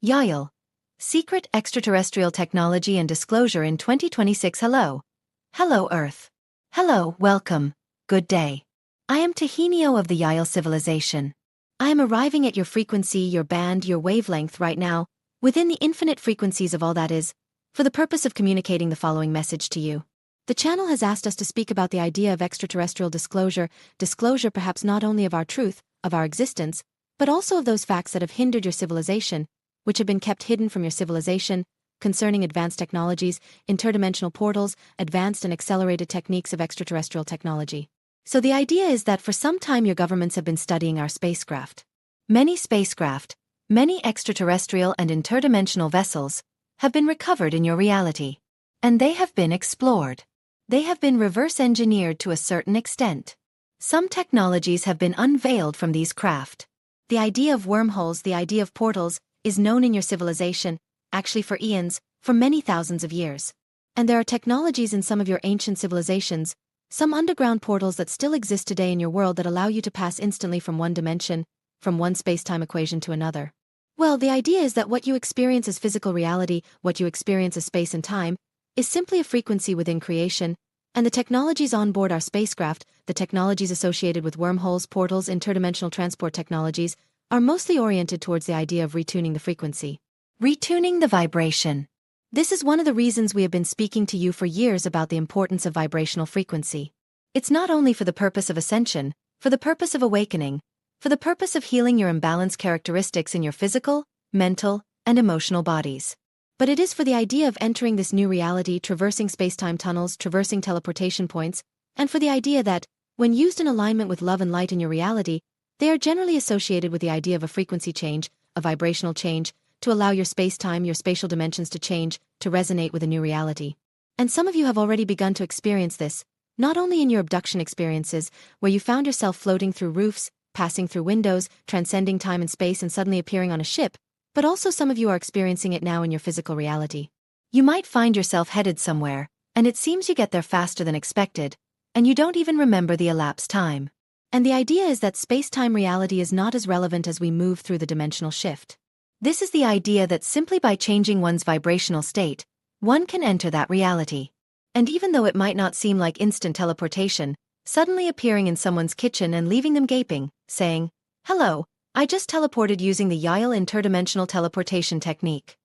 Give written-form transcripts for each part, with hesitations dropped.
Yahyel. Secret Extraterrestrial Technology and Disclosure in 2026. Hello. Hello, Earth. Hello, welcome. Good day. I am Tahinio of the Yahyel civilization. I am arriving at your frequency, your band, your wavelength right now, within the infinite frequencies of all that is, for the purpose of communicating the following message to you. The channel has asked us to speak about the idea of extraterrestrial disclosure perhaps not only of our truth, of our existence, but also of those facts that have hindered your civilization, which have been kept hidden from your civilization, concerning advanced technologies, interdimensional portals, advanced and accelerated techniques of extraterrestrial technology. So the idea is that for some time your governments have been studying our spacecraft. Many extraterrestrial and interdimensional vessels have been recovered in your reality. And they have been explored. They have been reverse engineered to a certain extent. Some technologies have been unveiled from these craft. The idea of wormholes, the idea of portals, is known in your civilization, actually for eons, for many thousands of years. And there are technologies in some of your ancient civilizations, some underground portals that still exist today in your world that allow you to pass instantly from one dimension, from one space-time equation to another. Well, the idea is that what you experience as physical reality, what you experience as space and time, is simply a frequency within creation, and the technologies on board our spacecraft, the technologies associated with wormholes, portals, interdimensional transport technologies, are mostly oriented towards the idea of retuning the frequency. Retuning the vibration. This is one of the reasons we have been speaking to you for years about the importance of vibrational frequency. It's not only for the purpose of ascension, for the purpose of awakening, for the purpose of healing your imbalanced characteristics in your physical, mental, and emotional bodies. But it is for the idea of entering this new reality, traversing space-time tunnels, traversing teleportation points, and for the idea that, when used in alignment with love and light in your reality, they are generally associated with the idea of a frequency change, a vibrational change, to allow your space-time, your spatial dimensions to change, to resonate with a new reality. And some of you have already begun to experience this, not only in your abduction experiences, where you found yourself floating through roofs, passing through windows, transcending time and space and suddenly appearing on a ship, but also some of you are experiencing it now in your physical reality. You might find yourself headed somewhere, and it seems you get there faster than expected, and you don't even remember the elapsed time. And the idea is that space-time reality is not as relevant as we move through the dimensional shift. This is the idea that simply by changing one's vibrational state, one can enter that reality. And even though it might not seem like instant teleportation, suddenly appearing in someone's kitchen and leaving them gaping, saying, "Hello, I just teleported using the Yahyel interdimensional teleportation technique."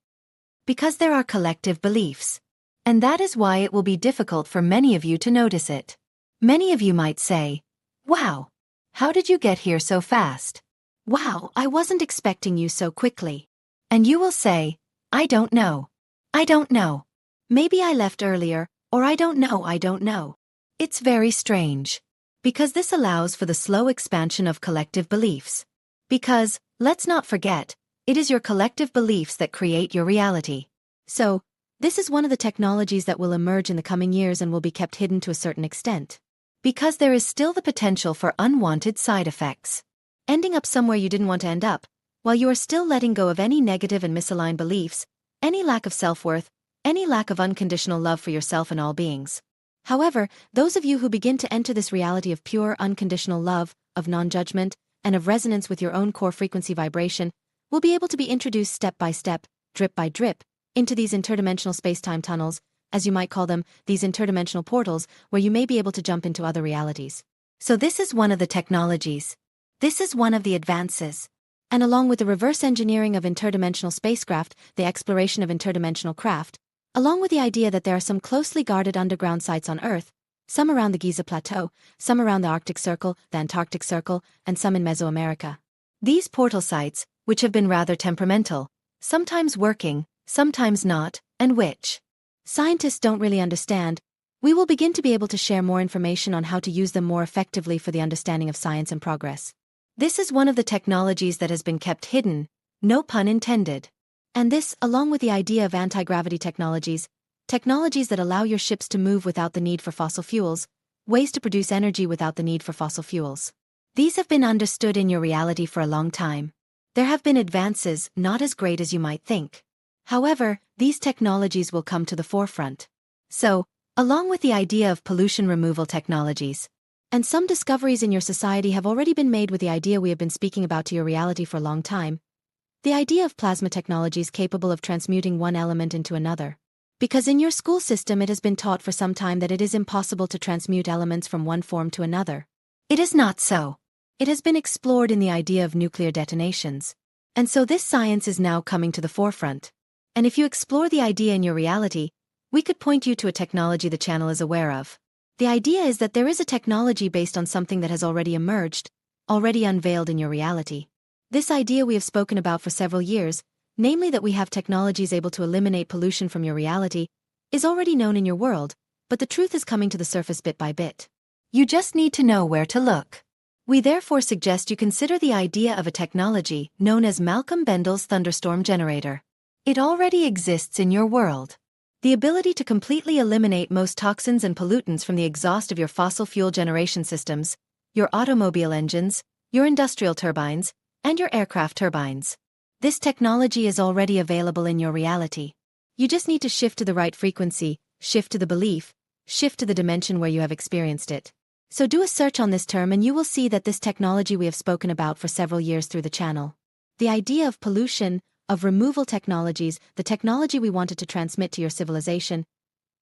Because there are collective beliefs. And that is why it will be difficult for many of you to notice it. Many of you might say, "Wow, how did you get here so fast? Wow, I wasn't expecting you so quickly." And you will say, "I don't know. I don't know. Maybe I left earlier, or I don't know. It's very strange. Because this allows for the slow expansion of collective beliefs. Because, let's not forget, it is your collective beliefs that create your reality. So, this is one of the technologies that will emerge in the coming years and will be kept hidden to a certain extent. Because there is still the potential for unwanted side effects. Ending up somewhere you didn't want to end up, while you are still letting go of any negative and misaligned beliefs, any lack of self-worth, any lack of unconditional love for yourself and all beings. However, those of you who begin to enter this reality of pure, unconditional love, of non-judgment, and of resonance with your own core frequency vibration, will be able to be introduced step by step, drip by drip, into these interdimensional space-time tunnels, as you might call them, these interdimensional portals, where you may be able to jump into other realities. So this is one of the technologies. This is one of the advances. And along with the reverse engineering of interdimensional spacecraft, the exploration of interdimensional craft, along with the idea that there are some closely guarded underground sites on Earth, some around the Giza Plateau, some around the Arctic Circle, the Antarctic Circle, and some in Mesoamerica. These portal sites, which have been rather temperamental, sometimes working, sometimes not, and which scientists don't really understand, we will begin to be able to share more information on how to use them more effectively for the understanding of science and progress. This is one of the technologies that has been kept hidden, no pun intended. And this, along with the idea of anti-gravity technologies that allow your ships to move without the need for fossil fuels, ways to produce energy without the need for fossil fuels. These have been understood in your reality for a long time. There have been advances, not as great as you might think. However, these technologies will come to the forefront. So, along with the idea of pollution removal technologies, and some discoveries in your society have already been made with the idea we have been speaking about to your reality for a long time, The idea of plasma technologies capable of transmuting one element into another. Because in your school system it has been taught for some time that it is impossible to transmute elements from one form to another. It is not so. It has been explored in the idea of nuclear detonations. And so this science is now coming to the forefront. And if you explore the idea in your reality, we could point you to a technology the channel is aware of. The idea is that there is a technology based on something that has already emerged, already unveiled in your reality. This idea we have spoken about for several years, namely that we have technologies able to eliminate pollution from your reality, is already known in your world, but the truth is coming to the surface bit by bit. You just need to know where to look. We therefore suggest you consider the idea of a technology known as Malcolm Bendel's thunderstorm generator. It already exists in your world. The ability to completely eliminate most toxins and pollutants from the exhaust of your fossil fuel generation systems, your automobile engines, your industrial turbines, and your aircraft turbines. This technology is already available in your reality. You just need to shift to the right frequency, shift to the belief, shift to the dimension where you have experienced it. So do a search on this term and you will see that this technology we have spoken about for several years through the channel. The idea of pollution, of removal technologies, the technology we wanted to transmit to your civilization,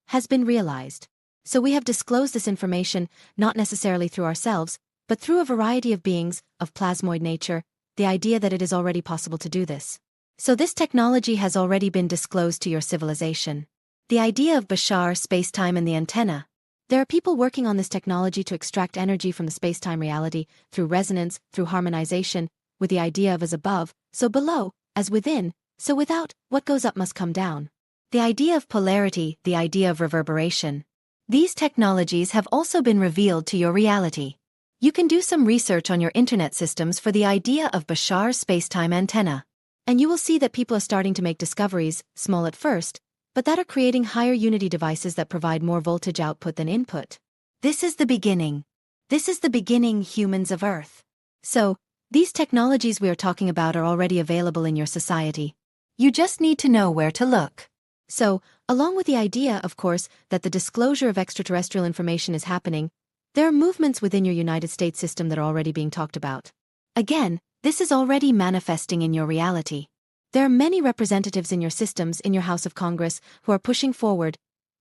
has been realized. So we have disclosed this information, not necessarily through ourselves, but through a variety of beings, of plasmoid nature, the idea that it is already possible to do this. So this technology has already been disclosed to your civilization. The idea of Bashar, space-time and the antenna. There are people working on this technology to extract energy from the space-time reality, through resonance, through harmonization, with the idea of as above, so below, as within, so without, what goes up must come down. The idea of polarity, the idea of reverberation. These technologies have also been revealed to your reality. You can do some research on your internet systems for the idea of Bashar's space-time antenna. And you will see that people are starting to make discoveries, small at first, but that are creating higher unity devices that provide more voltage output than input. This is the beginning. This is the beginning, humans of Earth. So, these technologies we are talking about are already available in your society. You just need to know where to look. So, along with the idea, of course, that the disclosure of extraterrestrial information is happening, there are movements within your United States system that are already being talked about. Again, this is already manifesting in your reality. There are many representatives in your systems, in your House of Congress, who are pushing forward,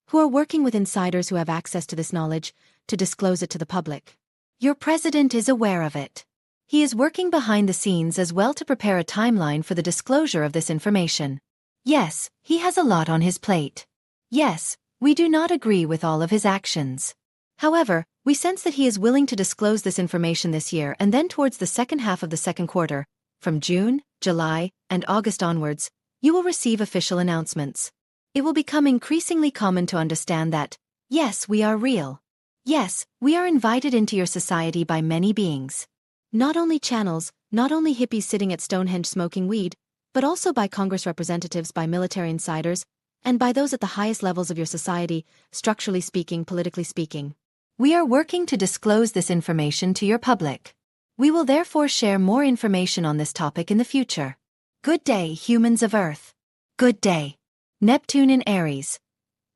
who are working with insiders who have access to this knowledge, to disclose it to the public. Your president is aware of it. He is working behind the scenes as well to prepare a timeline for the disclosure of this information. Yes, he has a lot on his plate. Yes, we do not agree with all of his actions. However, we sense that he is willing to disclose this information this year, and then towards the second half of the second quarter, from June, July, and August onwards, you will receive official announcements. It will become increasingly common to understand that, yes, we are real. Yes, we are invited into your society by many beings. Not only channels, not only hippies sitting at Stonehenge smoking weed, but also by Congress representatives, by military insiders, and by those at the highest levels of your society, structurally speaking, politically speaking. We are working to disclose this information to your public. We will therefore share more information on this topic in the future. Good day, humans of Earth. Good day. Neptune in Aries.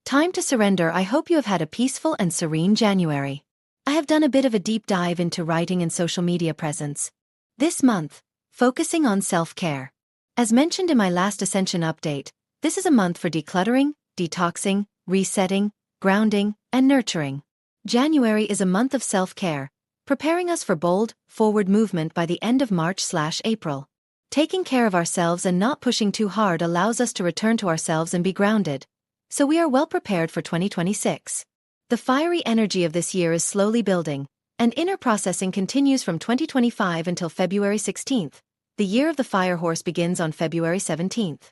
Time to surrender. I hope you have had a peaceful and serene January. I have done a bit of a deep dive into writing and social media presence. This month, focusing on self-care. As mentioned in my last Ascension update, this is a month for decluttering, detoxing, resetting, grounding, and nurturing. January is a month of self-care, preparing us for bold, forward movement by the end of March/April. Taking care of ourselves and not pushing too hard allows us to return to ourselves and be grounded, so we are well prepared for 2026. The fiery energy of this year is slowly building, and inner processing continues from 2025 until February 16th. The year of the fire horse begins on February 17th.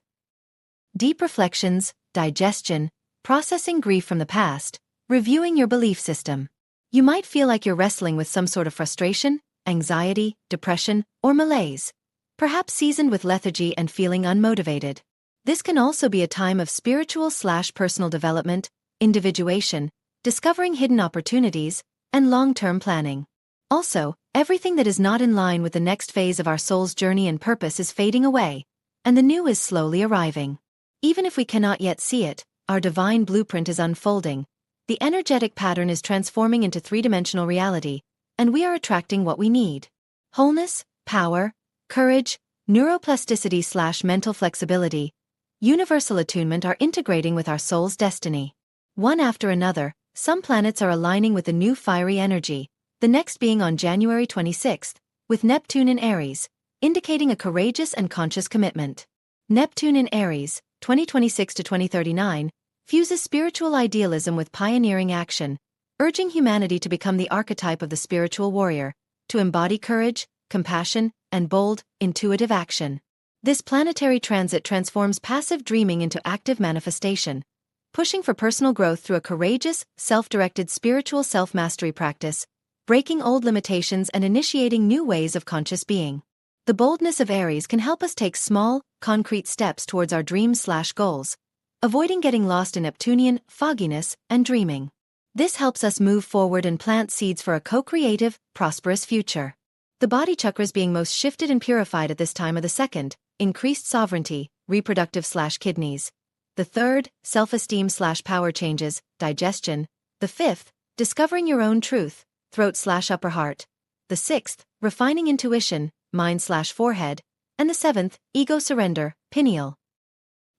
Deep reflections, digestion, processing grief from the past, reviewing your belief system. You might feel like you're wrestling with some sort of frustration, anxiety, depression, or malaise, perhaps seasoned with lethargy and feeling unmotivated. This can also be a time of spiritual/personal development, individuation, discovering hidden opportunities, and long-term planning. Also, everything that is not in line with the next phase of our soul's journey and purpose is fading away, and the new is slowly arriving. Even if we cannot yet see it, our divine blueprint is unfolding. The energetic pattern is transforming into three-dimensional reality, and we are attracting what we need. Wholeness, power, courage, neuroplasticity/mental flexibility, universal attunement are integrating with our soul's destiny. One after another, some planets are aligning with the new fiery energy, the next being on January 26th, with Neptune in Aries, indicating a courageous and conscious commitment. Neptune in Aries, 2026 to 2039, fuses spiritual idealism with pioneering action, urging humanity to become the archetype of the spiritual warrior, to embody courage, compassion, and bold, intuitive action. This planetary transit transforms passive dreaming into active manifestation, pushing for personal growth through a courageous, self-directed spiritual self-mastery practice, breaking old limitations and initiating new ways of conscious being. The boldness of Aries can help us take small, concrete steps towards our dreams/goals, avoiding getting lost in Neptunian fogginess and dreaming. This helps us move forward and plant seeds for a co-creative, prosperous future. The body chakras being most shifted and purified at this time are the second, increased sovereignty, reproductive/kidneys. The third, self-esteem/power changes, digestion. The fifth, discovering your own truth, throat/upper heart. The sixth, refining intuition, mind/forehead. And the seventh, ego surrender, pineal.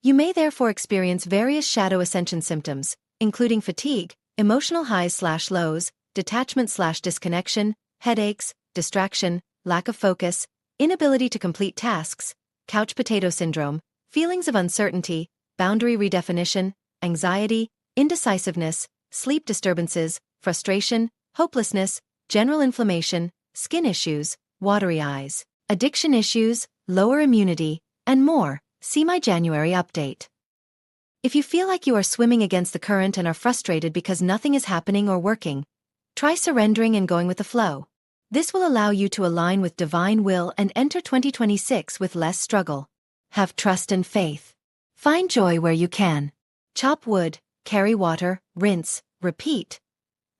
You may therefore experience various shadow ascension symptoms, including fatigue, emotional highs/lows, detachment/disconnection, headaches, distraction, lack of focus, inability to complete tasks, couch potato syndrome, feelings of uncertainty, boundary redefinition, anxiety, indecisiveness, sleep disturbances, frustration, hopelessness, general inflammation, skin issues, watery eyes, addiction issues, lower immunity, and more. See my January update. If you feel like you are swimming against the current and are frustrated because nothing is happening or working, try surrendering and going with the flow. This will allow you to align with divine will and enter 2026 with less struggle. Have trust and faith. Find joy where you can. Chop wood, carry water, rinse, repeat.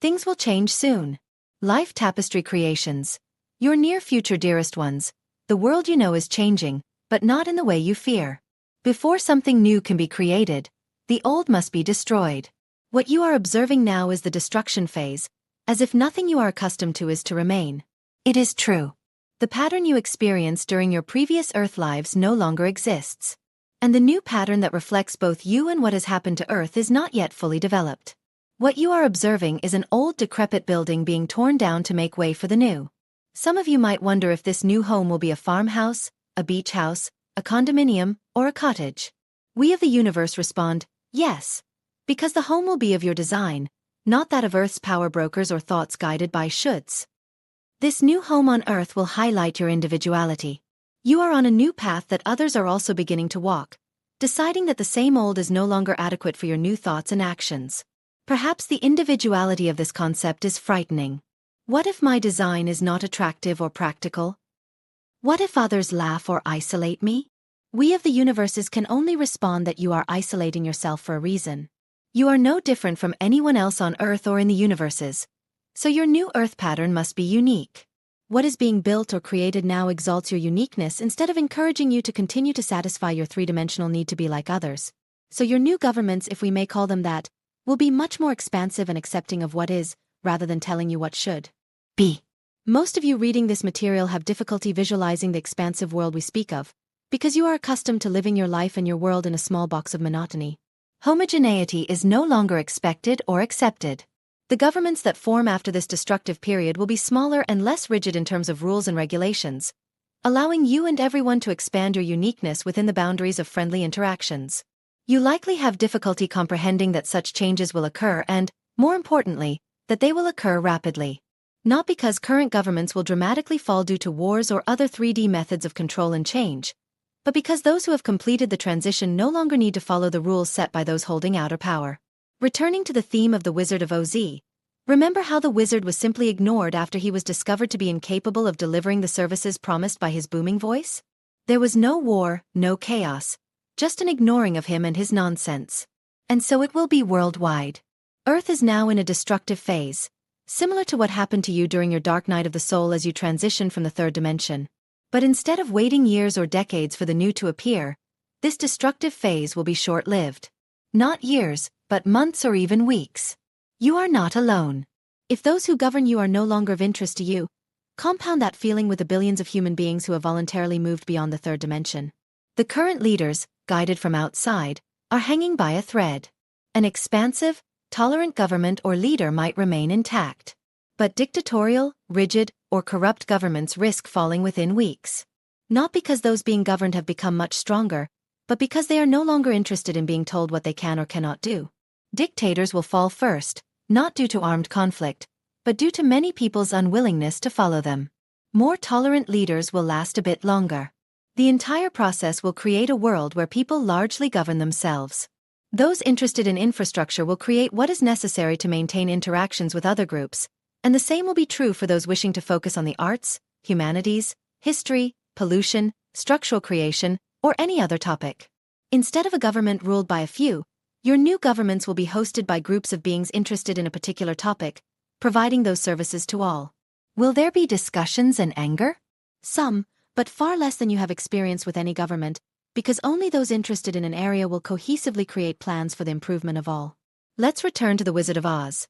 Things will change soon. Life Tapestry Creations. Your near future dearest ones, the world you know is changing, but not in the way you fear. Before something new can be created, the old must be destroyed. What you are observing now is the destruction phase, as if nothing you are accustomed to is to remain. It is true. The pattern you experienced during your previous Earth lives no longer exists. And the new pattern that reflects both you and what has happened to Earth is not yet fully developed. What you are observing is an old decrepit building being torn down to make way for the new. Some of you might wonder if this new home will be a farmhouse, a beach house, a condominium, or a cottage. We of the universe respond, yes, because the home will be of your design, not that of Earth's power brokers or thoughts guided by shoulds. This new home on Earth will highlight your individuality. You are on a new path that others are also beginning to walk, deciding that the same old is no longer adequate for your new thoughts and actions. Perhaps the individuality of this concept is frightening. What if my design is not attractive or practical? What if others laugh or isolate me? We of the universes can only respond that you are isolating yourself for a reason. You are no different from anyone else on Earth or in the universes. So your new Earth pattern must be unique. What is being built or created now exalts your uniqueness instead of encouraging you to continue to satisfy your three-dimensional need to be like others. So your new governments, if we may call them that, will be much more expansive and accepting of what is, rather than telling you what should be. Most of you reading this material have difficulty visualizing the expansive world we speak of, because you are accustomed to living your life and your world in a small box of monotony. Homogeneity is no longer expected or accepted. The governments that form after this destructive period will be smaller and less rigid in terms of rules and regulations, allowing you and everyone to expand your uniqueness within the boundaries of friendly interactions. You likely have difficulty comprehending that such changes will occur and, more importantly, that they will occur rapidly. Not because current governments will dramatically fall due to wars or other 3D methods of control and change, but because those who have completed the transition no longer need to follow the rules set by those holding outer power. Returning to the theme of the Wizard of Oz, remember how the wizard was simply ignored after he was discovered to be incapable of delivering the services promised by his booming voice? There was no war, no chaos, just an ignoring of him and his nonsense. And so it will be worldwide. Earth is now in a destructive phase, similar to what happened to you during your dark night of the soul as you transition from the third dimension. But instead of waiting years or decades for the new to appear, this destructive phase will be short-lived. Not years, but months or even weeks. You are not alone. If those who govern you are no longer of interest to you, Compound that feeling with the billions of human beings who have voluntarily moved beyond the third dimension. The current leaders, guided from outside, are hanging by a thread. An expansive, tolerant government or leader might remain intact. But dictatorial, rigid, or corrupt governments risk falling within weeks. Not because those being governed have become much stronger, but because they are no longer interested in being told what they can or cannot do. Dictators will fall first, not due to armed conflict, but due to many people's unwillingness to follow them. More tolerant leaders will last a bit longer. The entire process will create a world where people largely govern themselves. Those interested in infrastructure will create what is necessary to maintain interactions with other groups, and the same will be true for those wishing to focus on the arts, humanities, history, pollution, structural creation, or any other topic. Instead of a government ruled by a few, your new governments will be hosted by groups of beings interested in a particular topic, providing those services to all. Will there be discussions and anger? Some, but far less than you have experienced with any government, because only those interested in an area will cohesively create plans for the improvement of all. Let's return to the Wizard of Oz.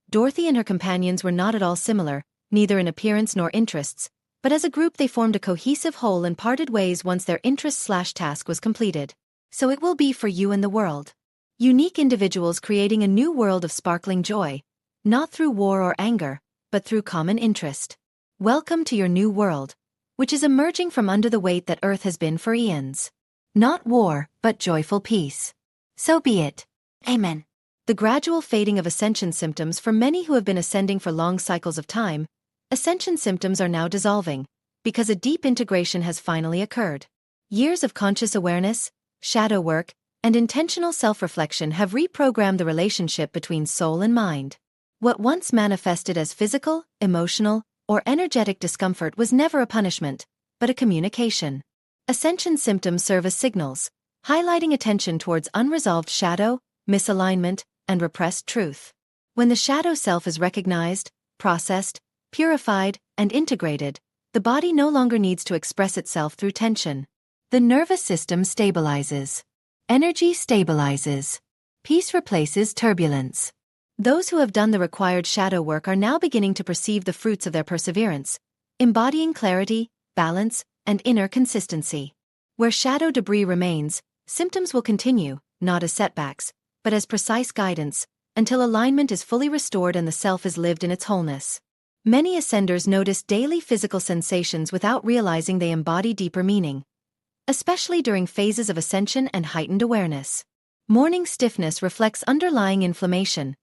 Dorothy and her companions were not at all similar, neither in appearance nor interests, but as a group they formed a cohesive whole and parted ways once their interest/task was completed. So it will be for you and the world. Unique individuals creating a new world of sparkling joy, not through war or anger, but through common interest. Welcome to your new world, which is emerging from under the weight that Earth has been for eons. Not war, but joyful peace. So be it. Amen. The gradual fading of ascension symptoms for many who have been ascending for long cycles of time, ascension symptoms are now dissolving, because a deep integration has finally occurred. Years of conscious awareness, shadow work, and intentional self-reflection have reprogrammed the relationship between soul and mind. What once manifested as physical, emotional, or energetic discomfort was never a punishment, but a communication. Ascension symptoms serve as signals, highlighting attention towards unresolved shadow, misalignment, and repressed truth. When the shadow self is recognized, processed, purified, and integrated, the body no longer needs to express itself through tension. The nervous system stabilizes. Energy stabilizes. Peace replaces turbulence. Those who have done the required shadow work are now beginning to perceive the fruits of their perseverance, embodying clarity, balance, and inner consistency. Where shadow debris remains, symptoms will continue, not as setbacks, but as precise guidance, until alignment is fully restored and the self is lived in its wholeness. Many ascenders notice daily physical sensations without realizing they embody deeper meaning, especially during phases of ascension and heightened awareness. Morning stiffness reflects underlying inflammation,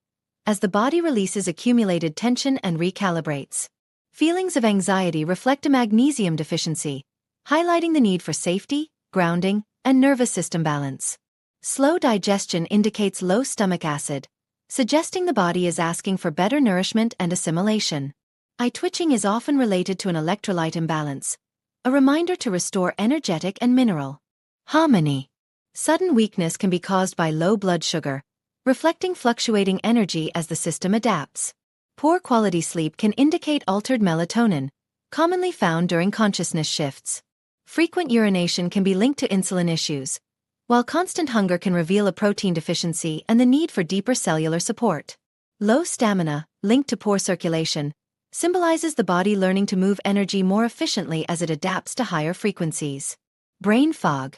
as the body releases accumulated tension and recalibrates. Feelings of anxiety reflect a magnesium deficiency, highlighting the need for safety, grounding, and nervous system balance. Slow digestion indicates low stomach acid, suggesting the body is asking for better nourishment and assimilation. Eye twitching is often related to an electrolyte imbalance, a reminder to restore energetic and mineral harmony. Sudden weakness can be caused by low blood sugar, reflecting fluctuating energy as the system adapts. Poor quality sleep can indicate altered melatonin, commonly found during consciousness shifts. Frequent urination can be linked to insulin issues, while constant hunger can reveal a protein deficiency and the need for deeper cellular support. Low stamina, linked to poor circulation, symbolizes the body learning to move energy more efficiently as it adapts to higher frequencies. Brain fog,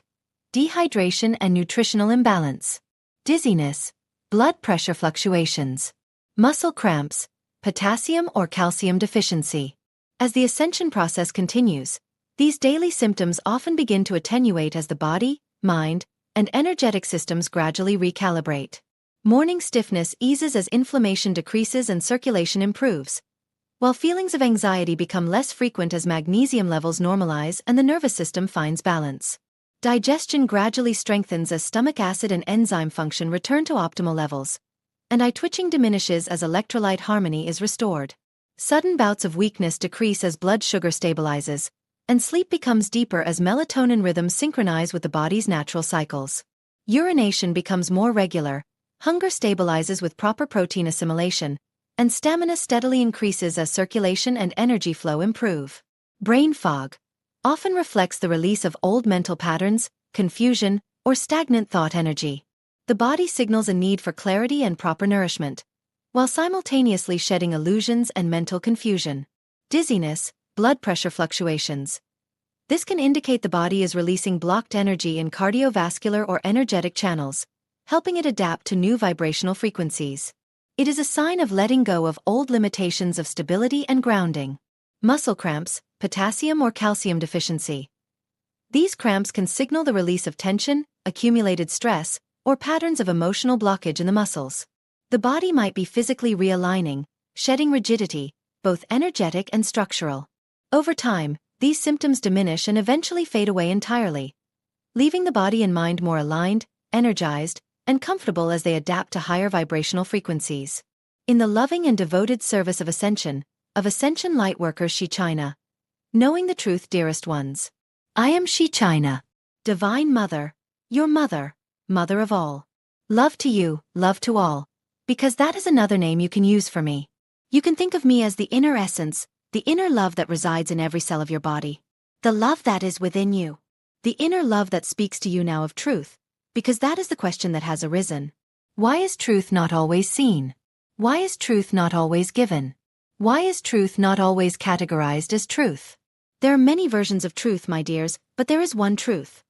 dehydration and nutritional imbalance, dizziness, blood pressure fluctuations, muscle cramps, potassium or calcium deficiency. As the ascension process continues, these daily symptoms often begin to attenuate as the body, mind, and energetic systems gradually recalibrate. Morning stiffness eases as inflammation decreases and circulation improves, while feelings of anxiety become less frequent as magnesium levels normalize and the nervous system finds balance. Digestion gradually strengthens as stomach acid and enzyme function return to optimal levels, and eye twitching diminishes as electrolyte harmony is restored. Sudden bouts of weakness decrease as blood sugar stabilizes, and sleep becomes deeper as melatonin rhythms synchronize with the body's natural cycles. Urination becomes more regular, hunger stabilizes with proper protein assimilation, and stamina steadily increases as circulation and energy flow improve. Brain fog often reflects the release of old mental patterns, confusion, or stagnant thought energy. The body signals a need for clarity and proper nourishment, while simultaneously shedding illusions and mental confusion. dizziness, blood pressure fluctuations. This can indicate the body is releasing blocked energy in cardiovascular or energetic channels, helping it adapt to new vibrational frequencies. It is a sign of letting go of old limitations of stability and grounding. Muscle cramps, potassium or calcium deficiency. These cramps can signal the release of tension, accumulated stress, or patterns of emotional blockage in the muscles. The body might be physically realigning, shedding rigidity, both energetic and structural. Over time, these symptoms diminish and eventually fade away entirely, leaving the body and mind more aligned, energized, and comfortable as they adapt to higher vibrational frequencies. In the loving and devoted service of Ascension, of Ascension Lightworkers Shechina. Knowing the truth, dearest ones. I am Shechina, Divine Mother, your mother, mother of all. Love to you, love to all, because that is another name you can use for me. You can think of me as the inner essence, the inner love that resides in every cell of your body. The love that is within you. The inner love that speaks to you now of truth, because that is the question that has arisen. Why is truth not always seen? Why is truth not always given? Why is truth not always categorized as truth? There are many versions of truth, my dears, but there is one truth.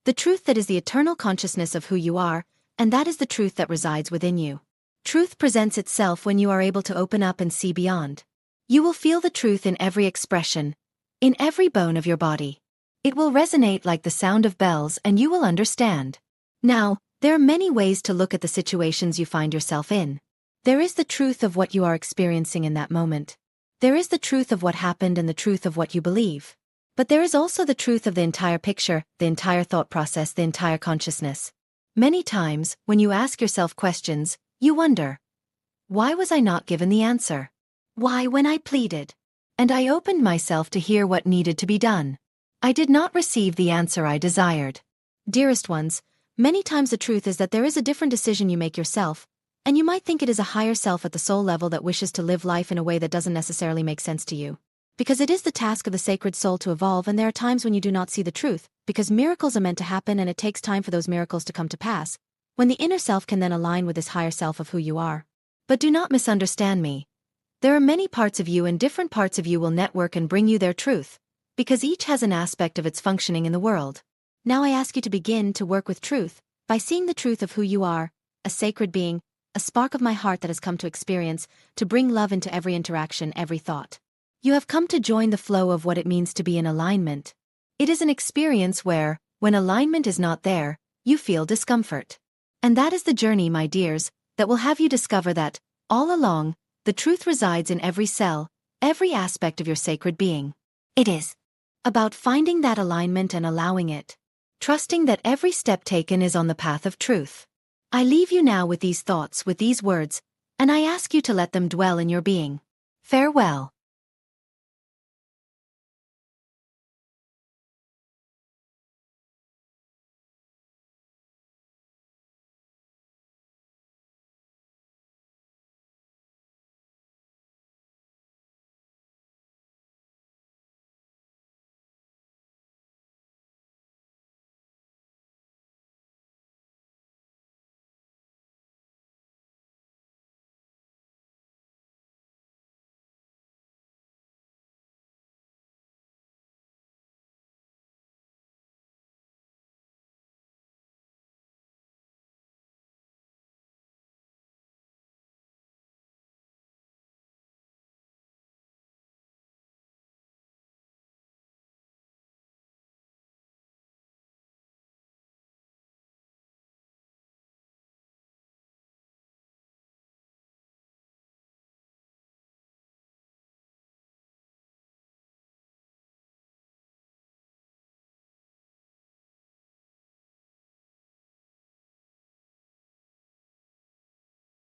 The truth that is the eternal consciousness of who you are, and that is the truth that resides within you. Truth presents itself when you are able to open up and see beyond. You will feel the truth in every expression, in every bone of your body. It will resonate like the sound of bells and you will understand. Now, there are many ways to look at the situations you find yourself in. There is the truth of what you are experiencing in that moment. There is the truth of what happened and the truth of what you believe. But there is also the truth of the entire picture, the entire thought process, the entire consciousness. Many times, when you ask yourself questions, you wonder, why was I not given the answer? Why, when I pleaded, and I opened myself to hear what needed to be done, I did not receive the answer I desired. Dearest ones, many times the truth is that there is a different decision you make yourself, and you might think it is a higher self at the soul level that wishes to live life in a way that doesn't necessarily make sense to you. Because it is the task of the sacred soul to evolve, and there are times when you do not see the truth, because miracles are meant to happen and it takes time for those miracles to come to pass, when the inner self can then align with this higher self of who you are. But do not misunderstand me. There are many parts of you and different parts of you will network and bring you their truth, because each has an aspect of its functioning in the world. Now I ask you to begin to work with truth, by seeing the truth of who you are, a sacred being, a spark of my heart that has come to experience, to bring love into every interaction, every thought. You have come to join the flow of what it means to be in alignment. It is an experience where, when alignment is not there, you feel discomfort. And that is the journey, my dears, that will have you discover that, all along, the truth resides in every cell, every aspect of your sacred being. It is about finding that alignment and allowing it, trusting that every step taken is on the path of truth. I leave you now with these thoughts, with these words, and I ask you to let them dwell in your being. Farewell.